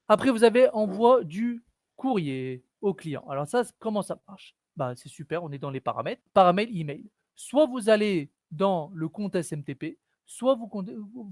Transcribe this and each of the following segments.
Après, vous avez envoi du courrier au client. Alors ça, comment ça marche? Bah, c'est super, on est dans les paramètres. Paramètres email. Soit vous allez dans le compte SMTP, soit vous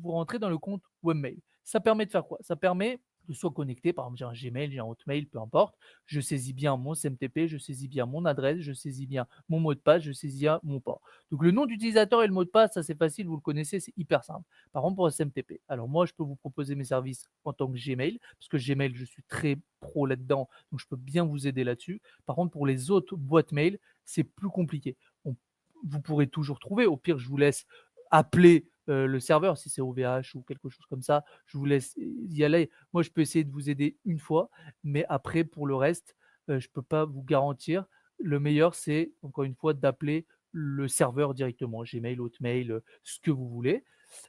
rentrez dans le compte webmail. Ça permet de faire quoi? Ça permet de soit connecter, par exemple, j'ai un Gmail, j'ai un Hotmail, peu importe. Je saisis bien mon SMTP, je saisis bien mon adresse, je saisis bien mon mot de passe, je saisis bien mon port. Donc le nom d'utilisateur et le mot de passe, ça c'est facile, vous le connaissez, c'est hyper simple. Par contre, pour SMTP, alors moi, je peux vous proposer mes services en tant que Gmail, parce que Gmail, je suis très pro là-dedans, donc je peux bien vous aider là-dessus. Par contre, pour les autres boîtes mail, c'est plus compliqué. On- Vous pourrez toujours trouver. Au pire, je vous laisse appeler le serveur si c'est OVH ou quelque chose comme ça. Je vous laisse y aller. Moi, je peux essayer de vous aider une fois, mais après, pour le reste, je ne peux pas vous garantir. Le meilleur, c'est encore une fois d'appeler le serveur directement, Gmail, Hotmail, ce que vous voulez.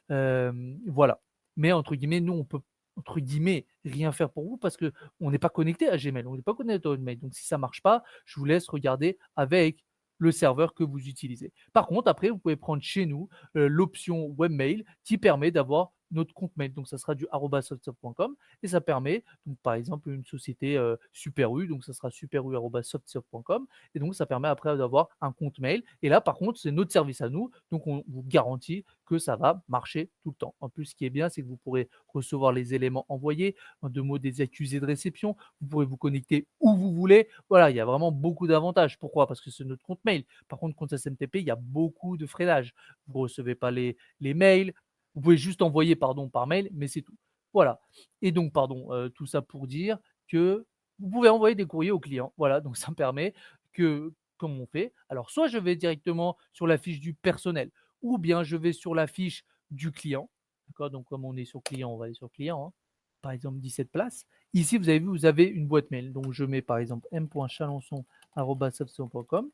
Voilà. Mais entre guillemets, nous, on peut entre guillemets «rien faire pour vous» parce qu'on n'est pas connecté à Gmail, on n'est pas connecté à Hotmail. Donc si ça marche pas, je vous laisse regarder avec le serveur que vous utilisez. Par contre, après, vous pouvez prendre chez nous, l'option webmail qui permet d'avoir notre compte mail. Donc ça sera du @softsoft.com et ça permet donc par exemple une société, Super U, donc ça sera superu@softsoft.com et donc ça permet après d'avoir un compte mail et là par contre, c'est notre service à nous, donc on vous garantit que ça va marcher tout le temps. En plus, ce qui est bien, c'est que vous pourrez recevoir les éléments envoyés, en 2 mots, des accusés de réception. Vous pourrez vous connecter où vous voulez. Voilà, il y a vraiment beaucoup d'avantages. Pourquoi? Parce que c'est notre compte mail. Par contre, compte SMTP, il y a beaucoup de freinage. Vous ne recevez pas les mails. Vous pouvez juste envoyer, pardon, par mail, mais c'est tout. Voilà. Et donc, pardon, tout ça pour dire que vous pouvez envoyer des courriers aux clients. Voilà, donc ça me permet que, comme on fait, alors soit je vais directement sur la fiche du personnel ou bien je vais sur la fiche du client. D'accord? Donc, comme on est sur client, on va aller sur client, hein. Par exemple, 17 places. Ici, vous avez vu, vous avez une boîte mail. Donc, je mets par exemple m.chalençon@sapson.com.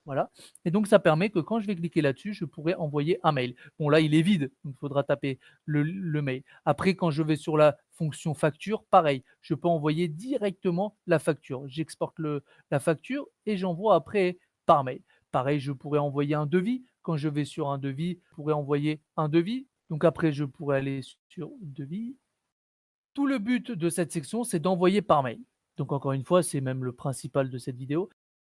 Voilà. Et donc, ça permet que quand je vais cliquer là-dessus, je pourrais envoyer un mail. Bon, là, il est vide, donc il faudra taper le mail. Après, quand je vais sur la fonction facture, pareil, je peux envoyer directement la facture. J'exporte la facture et j'envoie après par mail. Pareil, je pourrais envoyer un devis. Quand je vais sur un devis, je pourrais envoyer un devis. Donc après, je pourrais aller sur devis. Tout le but de cette section, c'est d'envoyer par mail. Donc encore une fois, c'est même le principal de cette vidéo.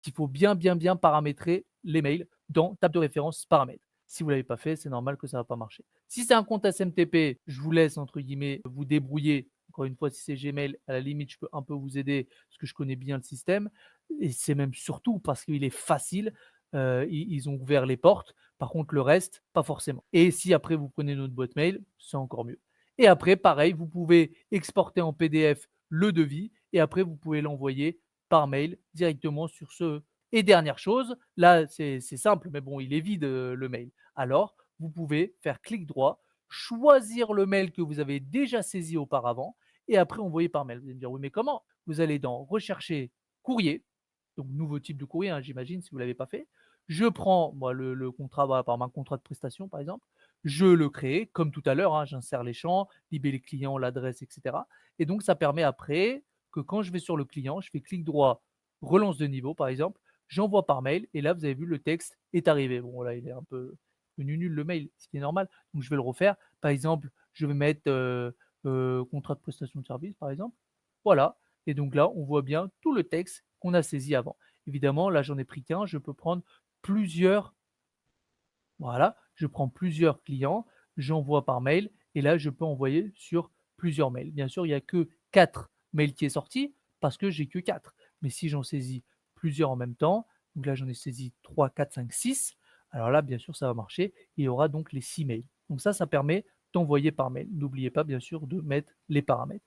Il faut bien, bien, bien paramétrer les mails dans table de référence paramètres. Si vous ne l'avez pas fait, c'est normal que ça ne va pas marcher. Si c'est un compte SMTP, je vous laisse entre guillemets vous débrouiller. Encore une fois, si c'est Gmail, à la limite, je peux un peu vous aider parce que je connais bien le système. Et c'est même surtout parce qu'il est facile. Ils ont ouvert les portes. Par contre, le reste, pas forcément. Et si après vous prenez notre boîte mail, c'est encore mieux. Et après, pareil, vous pouvez exporter en PDF le devis et après, vous pouvez l'envoyer par mail directement sur ce. Et dernière chose, là, c'est simple, mais bon, il est vide le mail. Alors, vous pouvez faire clic droit, choisir le mail que vous avez déjà saisi auparavant et après envoyer par mail. Vous allez me dire, oui, mais comment? Vous allez dans rechercher courrier, donc nouveau type de courrier, hein, j'imagine, si vous ne l'avez pas fait. Je prends moi, le contrat, voilà, par ma contrat de prestation, par exemple. Je le crée comme tout à l'heure, hein, j'insère les champs, libellé client, l'adresse, etc. Et donc, ça permet après que quand je vais sur le client, je fais clic droit, relance de niveau, par exemple, j'envoie par mail et là, vous avez vu, le texte est arrivé. Bon, là, il est un peu nul le mail, ce qui est normal. Donc, je vais le refaire. Par exemple, je vais mettre contrat de prestation de service, par exemple. Voilà. Et donc là, on voit bien tout le texte qu'on a saisi avant. Évidemment, là, j'en ai pris qu'un. Je peux prendre plusieurs. Voilà, je prends plusieurs clients, j'envoie par mail et là, je peux envoyer sur plusieurs mails. Bien sûr, il n'y a que 4 mails qui est sorti parce que j'ai que 4. Mais si j'en saisis plusieurs en même temps, donc là, j'en ai saisi 3, 4, 5, 6. Alors là, bien sûr, ça va marcher. Il y aura donc les 6 mails. Donc ça permet d'envoyer par mail. N'oubliez pas, bien sûr, de mettre les paramètres.